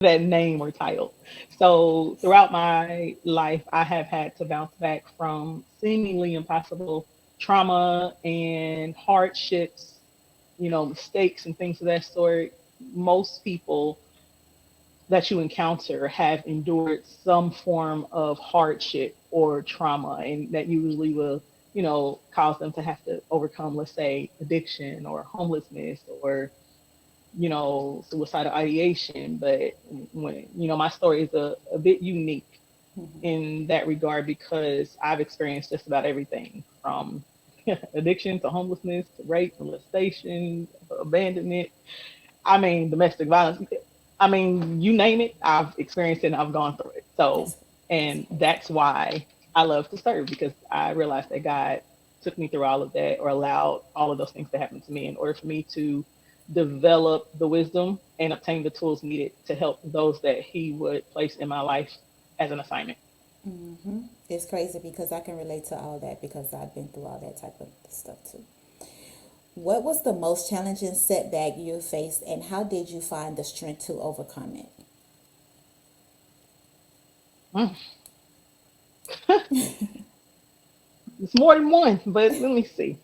that name or title. So throughout my life, I have had to bounce back from seemingly impossible trauma and hardships, mistakes and things of that sort. Most people that you encounter have endured some form of hardship or trauma, and that usually will, cause them to have to overcome, let's say, addiction or homelessness or, suicidal ideation. But when, my story is a bit unique Mhm. in that regard because I've experienced just about everything from addiction to homelessness to rape, molestation, abandonment. I mean, domestic violence. I mean, you name it, I've experienced it and I've gone through it. So, That's and crazy. that's why I love to serve because I realized that God took me through all of that or allowed all of those things to happen to me in order for me to develop the wisdom and obtain the tools needed to help those that He would place in my life as an assignment. It's crazy because I can relate to all that because I've been through all that type of stuff too. What was the most challenging setback you faced, and how did you find the strength to overcome it? Mm. It's more than one, but let me see.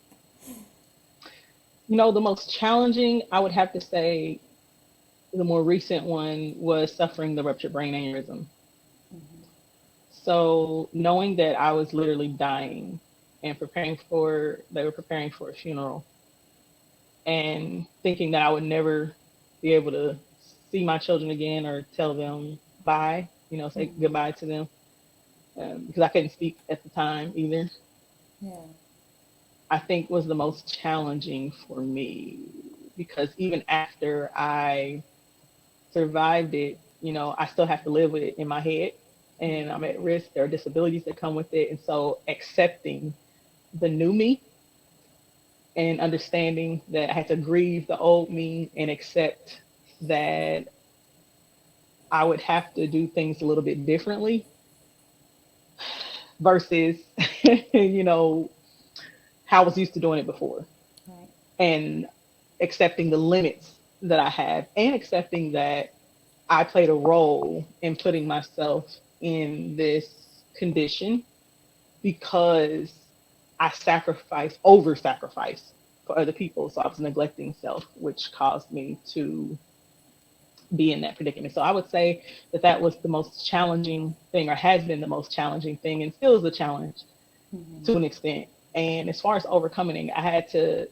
The most challenging, I would have to say, the more recent one was suffering the ruptured brain aneurysm. So knowing that I was literally dying and they were preparing for a funeral and thinking that I would never be able to see my children again or tell them bye, say goodbye to them because I couldn't speak at the time either. Yeah. I think was the most challenging for me because even after I survived it, I still have to live with it in my head and I'm at risk. There are disabilities that come with it. And so accepting the new me and understanding that I had to grieve the old me and accept that I would have to do things a little bit differently versus, you know, how I was used to doing it before. Right. And accepting the limits that I have and accepting that I played a role in putting myself in this condition because I over sacrificed for other people. So I was neglecting self, which caused me to be in that predicament. So I would say that that was the most challenging thing, or has been the most challenging thing, and still is a challenge to an extent. And as far as overcoming it, I had to,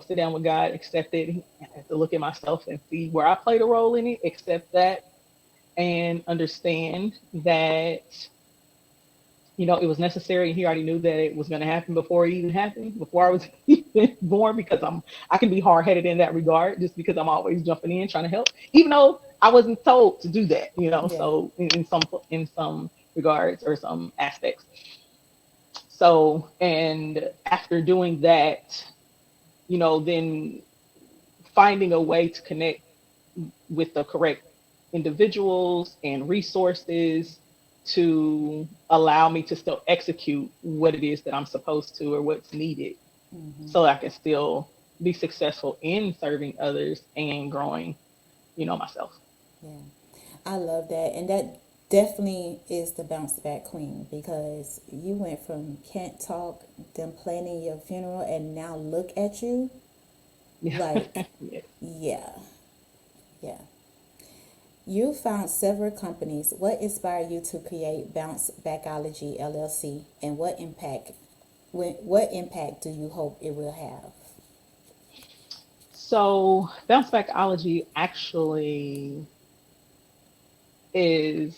sit down with God, accept it, I had to look at myself and see where I played a role in it, accept that, and understand that it was necessary. He already knew that it was going to happen before it even happened, before I was even born, because I can be hard headed in that regard, just because I'm always jumping in trying to help, even though I wasn't told to do that. Yeah. So in some regards or some aspects. So and after doing that, then finding a way to connect with the correct individuals and resources to allow me to still execute what it is that I'm supposed to or what's needed so I can still be successful in serving others and growing, myself. Yeah. I love that. And that definitely is the bounce back queen because you went from can't talk, them planning your funeral, and now look at you. Yeah. Like, Yeah. yeah, yeah. You found several companies. What inspired you to create Bounce Backology LLC, and what impact do you hope it will have? So bounce backology actually is,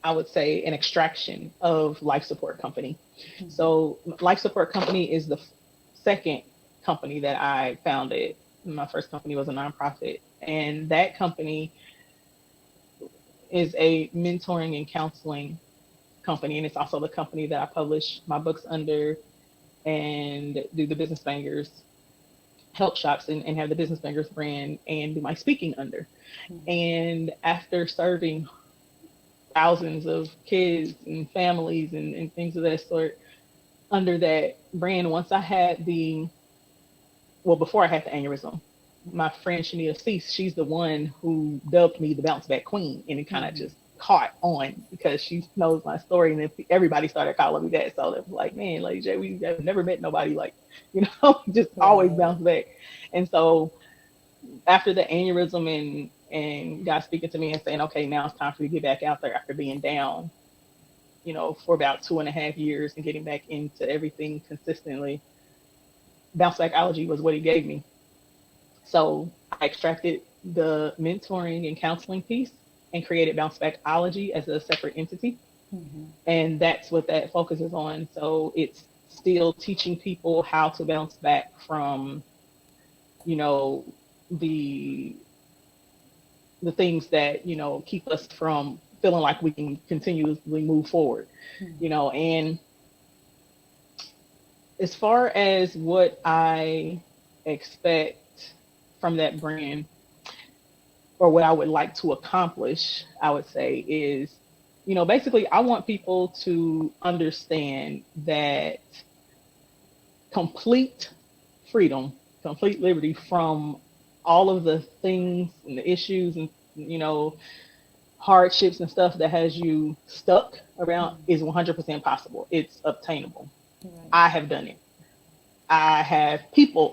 I would say, an extraction of life support company. So life support company is the second company that I founded. My first company was a nonprofit, and that company is a mentoring and counseling company, and it's also the company that I publish my books under and do the business bangers help shops and have the business bangers brand and do my speaking under. And after serving thousands of kids and families and things of that sort under that brand, once I had before I had the aneurysm, my friend Shania Cease, she's the one who dubbed me the bounce back queen, and it kind of Mm-hmm. just caught on because she knows my story, and then everybody started calling me that. So it was like, man, Lady J, we have never met nobody like, just always Right. bounce back. And so after the aneurysm and God speaking to me and saying, okay, now it's time for you to get back out there after being down, for about 2.5 years and getting back into everything consistently, bounce backology was what he gave me. So I extracted the mentoring and counseling piece and created bounce backology as a separate entity. Mm-hmm. And that's what that focuses on. So it's still teaching people how to bounce back from, you know, the the things that, keep us from feeling like we can continuously move forward, and as far as what I expect from that brand or what I would like to accomplish, I would say is, basically I want people to understand that complete freedom, complete liberty from all of the things and the issues and, hardships and stuff that has you stuck around is 100% possible. It's obtainable. Right. I have done it. I have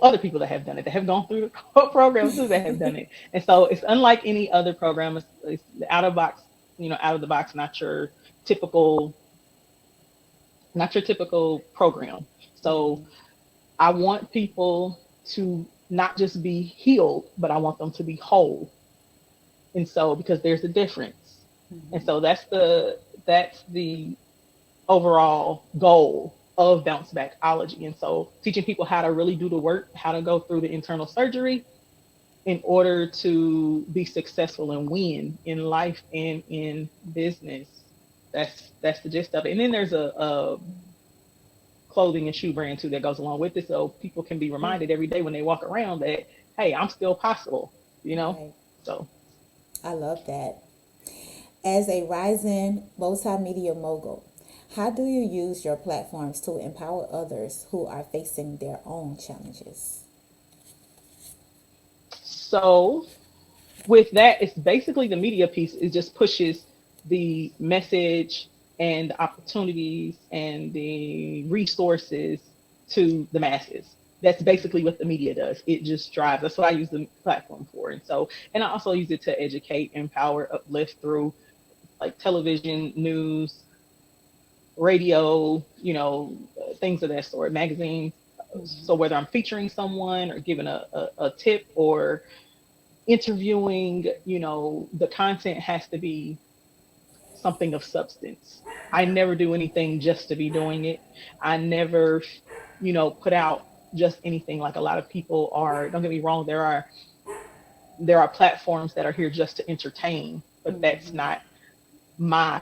other people that have done it, that have gone through the program too, that have done it. And so it's unlike any other program. It's out of box, out of the box, typical, not your typical program. So Mm-hmm. I want people to not just be healed, but I want them to be whole. And so, because there's a difference. And Mm-hmm. so that's the overall goal of bounce backology. And so teaching people how to really do the work, how to go through the internal surgery in order to be successful and win in life and in business. That's the gist of it. And then there's a clothing and shoe brand too that goes along with it, so people can be Yeah. reminded every day when they walk around that, hey, I'm still possible, Right. So I love that. As a rising multimedia mogul, how do you use your platforms to empower others who are facing their own challenges? so with that, it's basically the media piece. It just pushes the message and the opportunities and the resources to the masses. That's basically what the media does. It just drives. That's what I use the platform for. And I also use it to educate, empower, uplift through like television, news, radio, things of that sort, magazines. Mm-hmm. So whether I'm featuring someone or giving a tip or interviewing, the content has to be something of substance. I never do anything just to be doing it. I never, put out just anything like a lot of people are. Don't get me wrong, there are platforms that are here just to entertain, but that's Mm-hmm. not my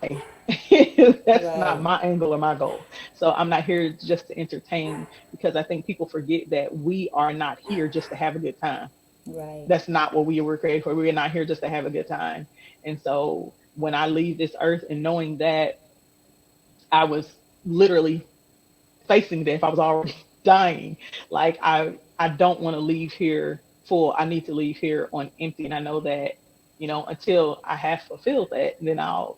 that's not Right. my angle or my goal. So I'm not here just to entertain, because I think people forget that we are not here just to have a good time. Right. That's not what we were created for. We're not here just to have a good time. And so when I leave this earth and knowing that I was literally facing death, I was already dying. Like I don't want to leave here full. I need to leave here on empty. And I know that, until I have fulfilled that, then I'll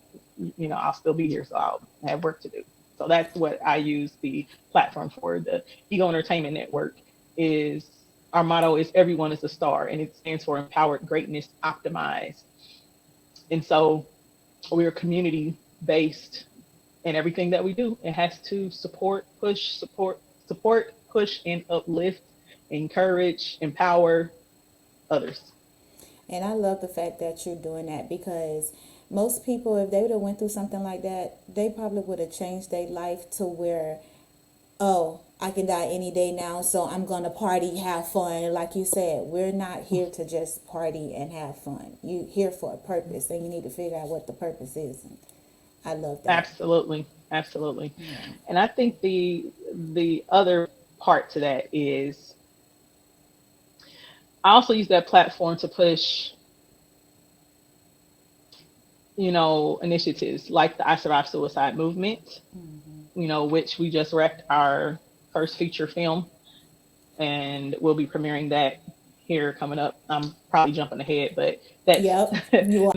still be here. So I'll have work to do. So that's what I use the platform for. The Ego Entertainment Network is our motto is everyone is a star, and it stands for empowered greatness optimized. And so we're community based in everything that we do. It has to support, push, and uplift, encourage, empower others. And I love the fact that you're doing that because most people, if they would have went through something like that, they probably would have changed their life to where, oh, I can die any day now, so I'm going to party, have fun. Like you said, we're not here to just party and have fun. You're here for a purpose, and you need to figure out what the purpose is. And I love that. Absolutely, absolutely. Yeah. And I think the other part to that is I also use that platform to push, initiatives like the I Survive Suicide movement, Mm-hmm. which we just wrapped our first feature film, and we'll be premiering that here coming up. I'm probably jumping ahead, but that's Yep, you are.